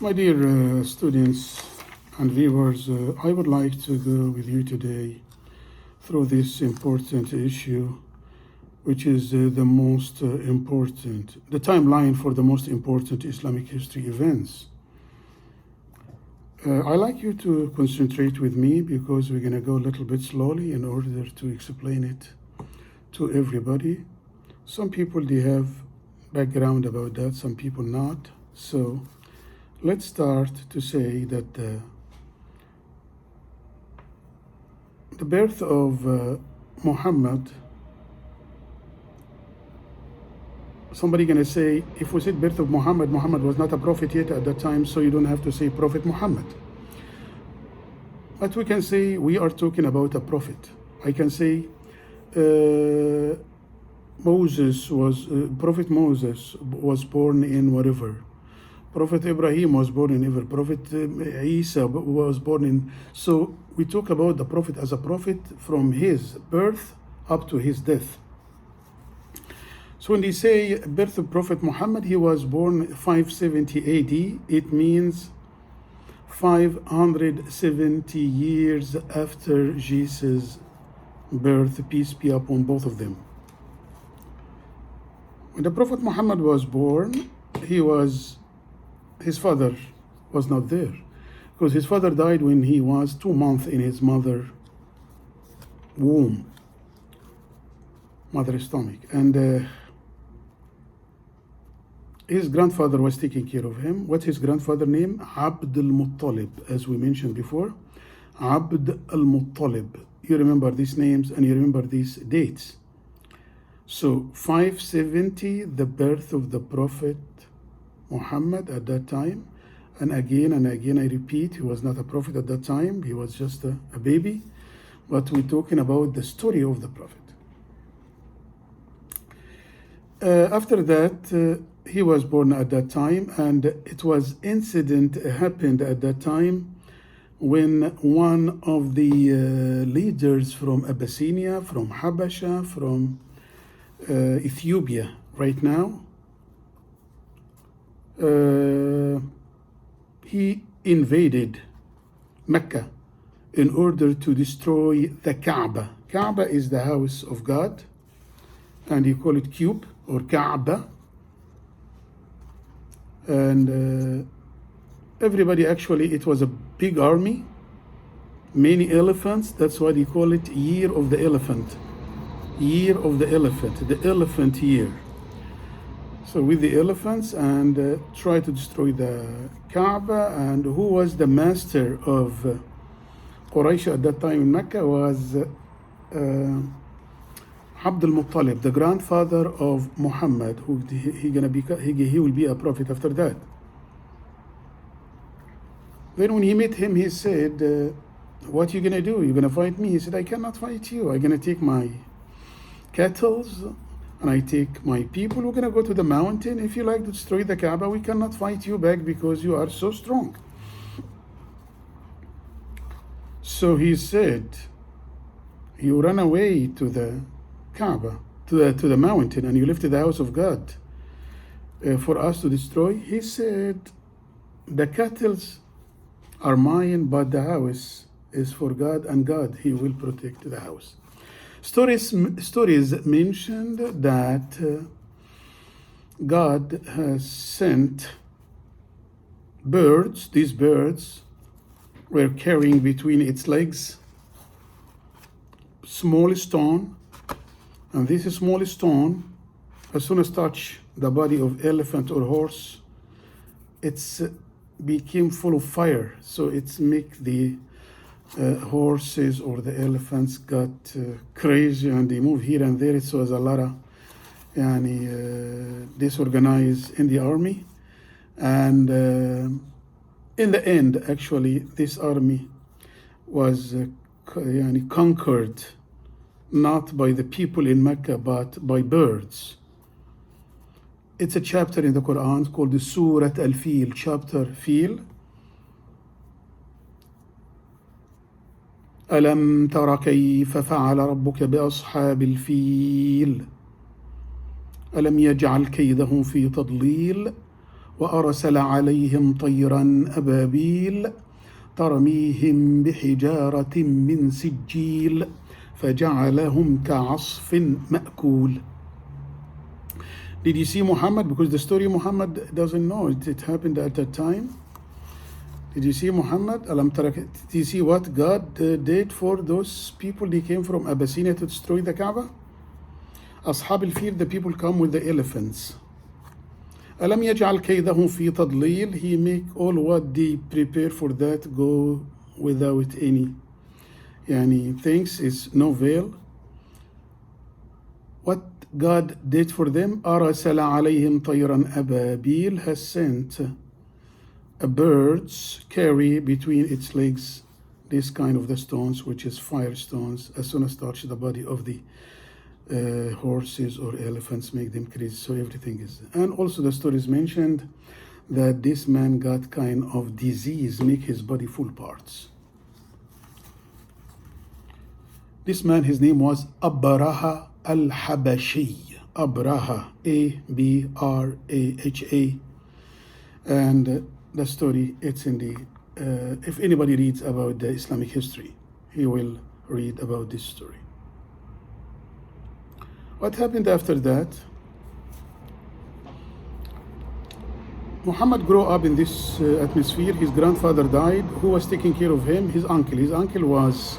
My dear students and viewers, I would like to go with you today through this important issue, which is the most important, the timeline for the most important Islamic history events. I like you to concentrate with me because we're going to go a little bit slowly in order to explain it to everybody. Some people, they have background about that, some people not. So let's start to say that the birth of Muhammad, somebody gonna say, if we said birth of Muhammad, Muhammad was not a prophet yet at that time, so you don't have to say Prophet Muhammad. But we can say we are talking about a prophet. I can say Prophet Moses was born in whatever. Prophet Ibrahim was born in ever. Prophet Isa was born in. So we talk about the prophet as a prophet from his birth up to his death. So when they say birth of Prophet Muhammad, he was born 570 AD. It means 570 years after Jesus' birth, peace be upon both of them. When the Prophet Muhammad was born, his father was not there, because his father died when he was 2 months in his mother's womb, mother's stomach. And his grandfather was taking care of him. What's his grandfather's name? Abd al-Muttalib, as we mentioned before. Abd al-Muttalib. You remember these names and you remember these dates. So 570, the birth of the Prophet Muhammad at that time. And again, I repeat, he was not a prophet at that time. He was just a baby. But we're talking about the story of the Prophet. After that, he was born at that time, and it was incident happened at that time when one of the leaders from Abyssinia, from Habasha, from Ethiopia right now, he invaded Mecca in order to destroy the Kaaba. Kaaba is the house of God, and you call it cube or Kaaba. And everybody, actually, it was a big army, many elephants. That's why they call it Year of the Elephant. Year of the Elephant, the elephant year. So with the elephants, and try to destroy the Kaaba. And who was the master of Quraysh at that time in Mecca was Abd al-Muttalib, the grandfather of Muhammad, who he will be a prophet after that. Then when he met him, he said, what are you gonna do? You're gonna fight me? He said, I cannot fight you. I'm gonna take my cattle and I take my people. We're gonna go to the mountain. If you like to destroy the Kaaba, we cannot fight you back because you are so strong. So he said, you run away to the Kaaba, to the mountain, and you lifted the house of God for us to destroy. He said, the cattle are mine, but the house is for God, and God, he will protect the house. Stories mentioned that God has sent birds. These birds were carrying between its legs small stone, and this small stone, as soon as touch the body of elephant or horse, it's became full of fire. So it's make the horses or the elephants got crazy, and they move here and there. It was a lot of disorganized in the army. And in the end, actually, this army was conquered not by the people in Mecca, but by birds. It's a chapter in the Quran called the Surat Al-Fil, chapter Fil. ألم تر كيف فعل ربك بأصحاب الفيل ألم يجعل كيدهم في تضليل وأرسل عليهم طيرا أبابيل ترميهم بحجارة من سجيل فجعلهم كعصف مأكول. Did you see Muhammad? Because the story Muhammad doesn't know. It happened at that time. Did you see Muhammad? Did you see what God did for those people? They came from Abyssinia to destroy the Kaaba. أصحاب الفيل, the people come with the elephants. ألم يجعل كيدهم في تضليل. He make all what they prepare for that go without any things, is no veil. What God did for them, أرسل عليهم طيرا أبابيل, has sent a birds carry between its legs this kind of the stones, which is fire stones. As soon as touch the body of the horses or elephants, make them crazy. So everything is. And also the story is mentioned that this man got kind of disease, make his body full parts. This man, his name was Abraha al-Habashi. Abraha, A-B-R-A-H-A. And the story, it's in the, if anybody reads about the Islamic history, he will read about this story. What happened after that? Muhammad grew up in this atmosphere. His grandfather died. Who was taking care of him? His uncle. His uncle was,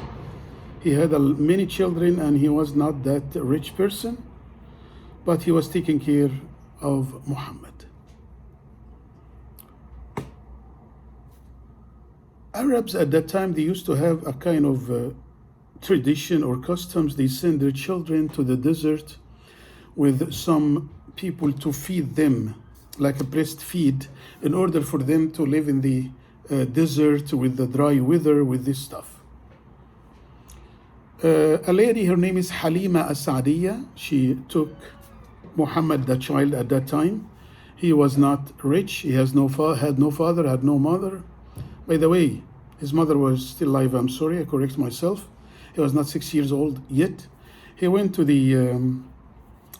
he had many children and he was not that rich person, but he was taking care of Muhammad. Arabs at that time, they used to have a kind of tradition or customs. They send their children to the desert with some people to feed them, like a breastfeed, in order for them to live in the desert with the dry weather, with this stuff. A lady, her name is Halima As-Saadiyya. She took Muhammad, the child at that time. He was not rich. He had no father, had no mother. By the way, his mother was still alive. I'm sorry, I correct myself. He was not 6 years old yet. He went to the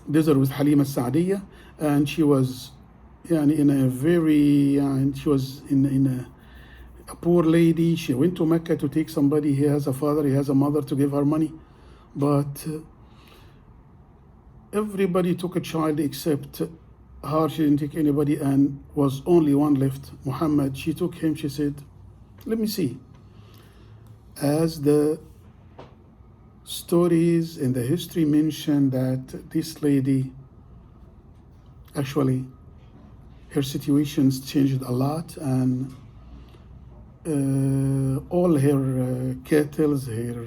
desert with Halima As-Saadiyya, and she was in a very, she was in a poor lady. She went to Mecca to take somebody. He has a father, he has a mother to give her money. But everybody took a child except her. She didn't take anybody, and was only one left, Muhammad. She took him. She said, let me see. As the stories in the history mention that this lady, actually, her situations changed a lot, and all her cattle, her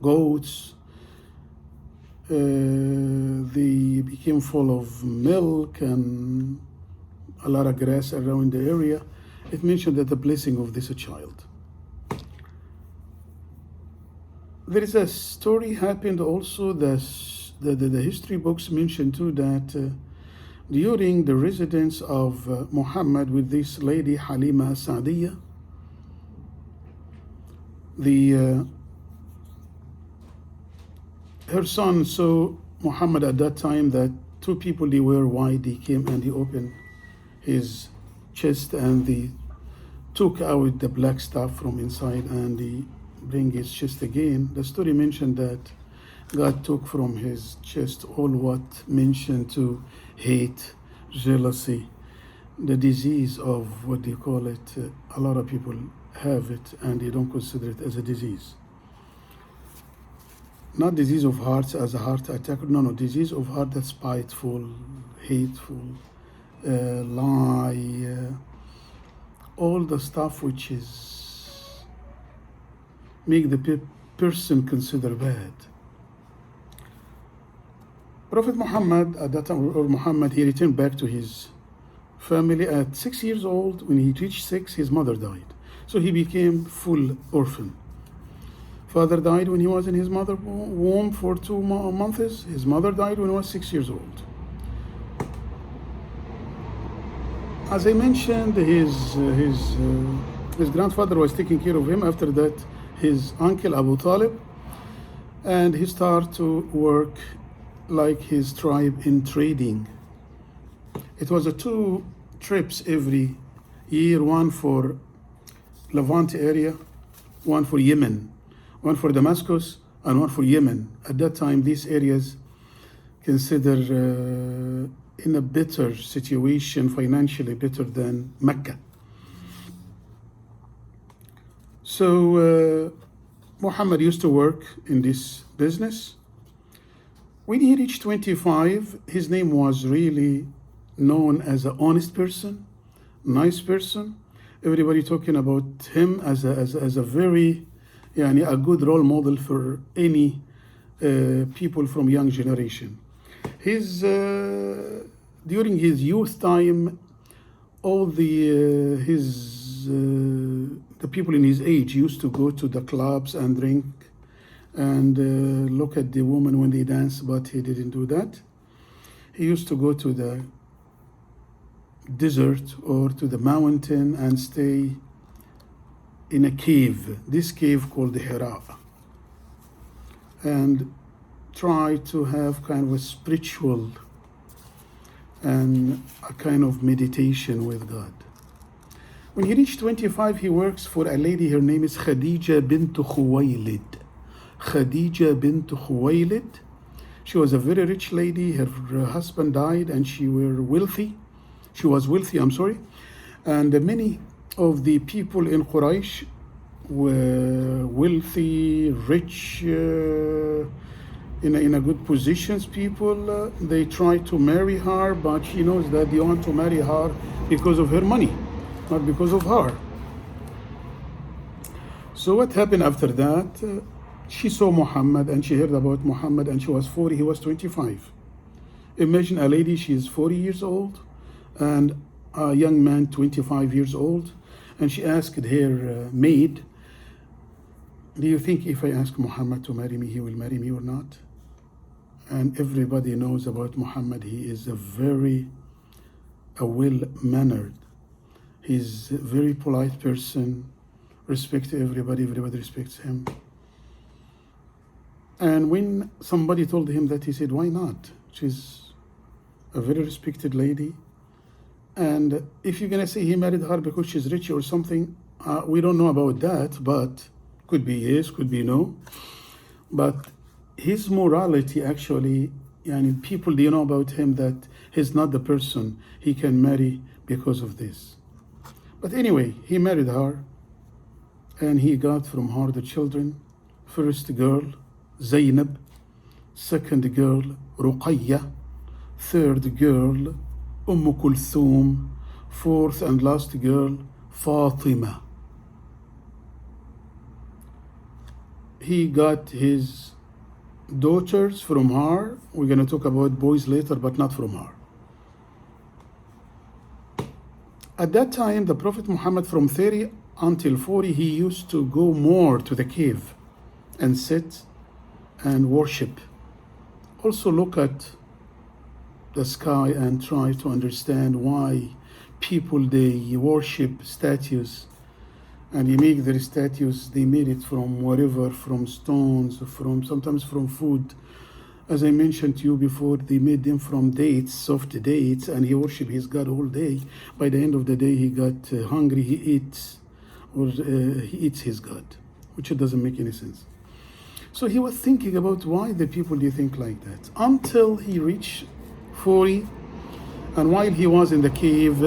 goats, they became full of milk and a lot of grass around the area. It mentioned that the blessing of this child. There is a story happened also that the history books mention too, that during the residence of Muhammad with this lady Halima As-Saadiyya, her son saw Muhammad at that time that two people, they were white. They came and they opened his chest and they took out the black stuff from inside and they bring his chest again. The story mentioned that God took from his chest all what mentioned to hate, jealousy, the disease of what they call it. A lot of people have it and they don't consider it as a disease. Not disease of hearts as a heart attack. No, disease of heart that's spiteful, hateful, lie, all the stuff which is make the person consider bad. Prophet Muhammad at that time, or Muhammad, he returned back to his family at 6 years old. When he reached 6, his mother died. So he became full orphan. Father died when he was in his mother's womb for 2 months. His mother died when he was 6 years old. As I mentioned, his grandfather was taking care of him. After that, his uncle Abu Talib, and he started to work like his tribe in trading. It was a two trips every year, one for Levant area, one for Yemen, one for Damascus, and one for Yemen. At that time, these areas consider in a better situation, financially better than Mecca. So Muhammad used to work in this business. When he reached 25, his name was really known as an honest person, nice person. Everybody talking about him as a very, a good role model for any people from young generation. During his youth time, all the people in his age used to go to the clubs and drink and look at the women when they dance, but he didn't do that. He used to go to the desert or to the mountain and stay in a cave, this cave called the Hira, and try to have kind of a spiritual and a kind of meditation with God. When he reached 25, he works for a lady, her name is Khadija bint Khuwaylid. Khadija bint Khuwaylid. She was a very rich lady. Her husband died and she was wealthy, and many of the people in Quraysh were wealthy, rich, in a good positions. People, they try to marry her, but she knows that they want to marry her because of her money, not because of her. So what happened after that? She saw Muhammad and she heard about Muhammad, and she was 40, he was 25. Imagine a lady, she is 40 years old, and a young man, 25 years old, and she asked her maid, do you think if I ask Muhammad to marry me, he will marry me or not? And everybody knows about Muhammad. He is a well-mannered. He's a very polite person, respects everybody respects him. And when somebody told him that, he said, why not? She's a very respected lady. And if you're gonna say he married her because she's rich or something, we don't know about that, but could be yes, could be no. But his morality actually, and people, they know about him that he's not the person he can marry because of this. But anyway, he married her, and he got from her the children. First girl, Zainab. Second girl, Ruqayya. Third girl, Kulthum. Fourth and last girl, Fatima. He got his daughters from her. We're going to talk about boys later, but not from her. At that time, the Prophet Muhammad, from 30 until 40, he used to go more to the cave and sit and worship. Also look at the sky and try to understand why people, they worship statues, and they make their statues, they made it from whatever, from stones, sometimes from food. As I mentioned to you before, they made them from dates, soft dates, and he worshiped his God all day. By the end of the day, he got hungry, he eats his God, which doesn't make any sense. So he was thinking about why the people, they think like that, until he reached 40. And while he was in the cave,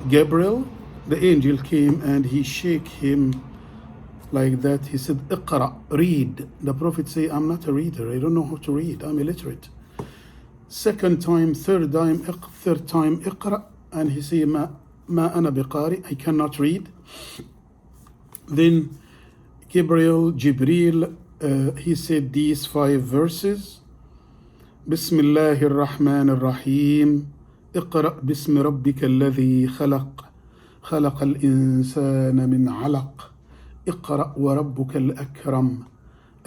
Gabriel, the angel, came and he shook him like that. He said, Iqra, read. The Prophet said, I'm not a reader, I don't know how to read, I'm illiterate. Second time, third time, Iqra, and he said, Ma ana biqari, I cannot read. Then Jibril, he said these 5 verses. Bismillahir Rahmanir Rahim. اقرأ باسم ربك الذي خلق الإنسان من علق اقرأ وربك الأكرم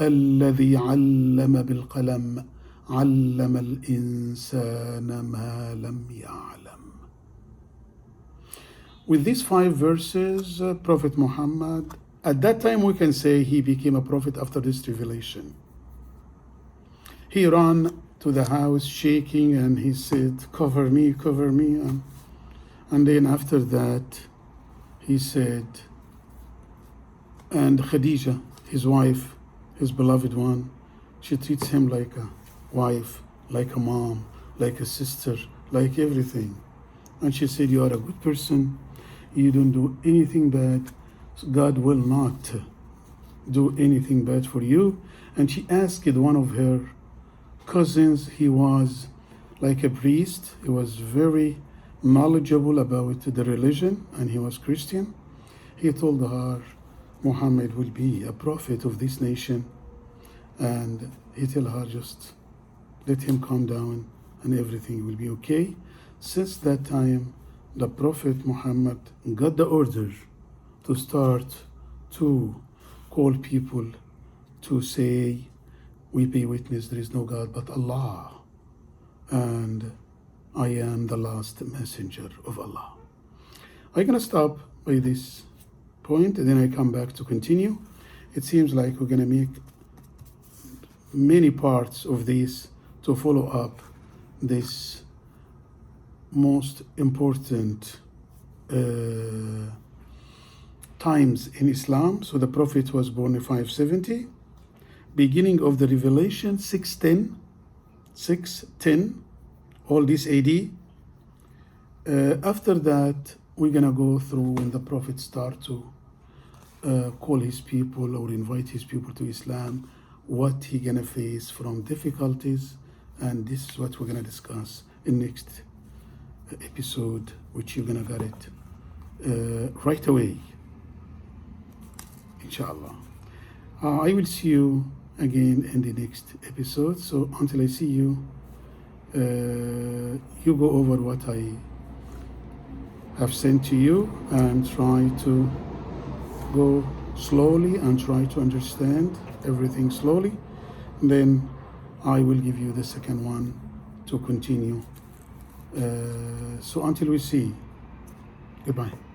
الذي علم بالقلم علم الإنسان ما لم يعلم. With these 5 verses, Prophet Muhammad, at that time we can say he became a prophet after this revelation. He ran to the house shaking, and he said, cover me, cover me. And then after that, he said, and Khadija, his wife, his beloved one, she treats him like a wife, like a mom, like a sister, like everything. And she said, you are a good person. You don't do anything bad. God will not do anything bad for you. And she asked one of her cousins, he was like a priest. He was very knowledgeable about the religion, and he was Christian. He told her, Muhammad will be a prophet of this nation. And he told her, just let him calm down and everything will be okay. Since that time, the Prophet Muhammad got the order to start to call people to say, we bear witness there is no God but Allah, and I am the last messenger of Allah. I'm gonna stop by this point and then I come back to continue. It seems like we're gonna make many parts of this to follow up this most important times in Islam. So the Prophet was born in 570, beginning of the revelation 610, all this AD. After that, we're gonna go through when the Prophet start to call his people or invite his people to Islam, what he gonna face from difficulties, and this is what we're gonna discuss in next episode, which you're gonna get it right away, inshallah. I will see you again in the next episode. So until I see you, you go over what I have sent to you and try to go slowly and try to understand everything slowly. Then I will give you the second one to continue. So until we see, goodbye.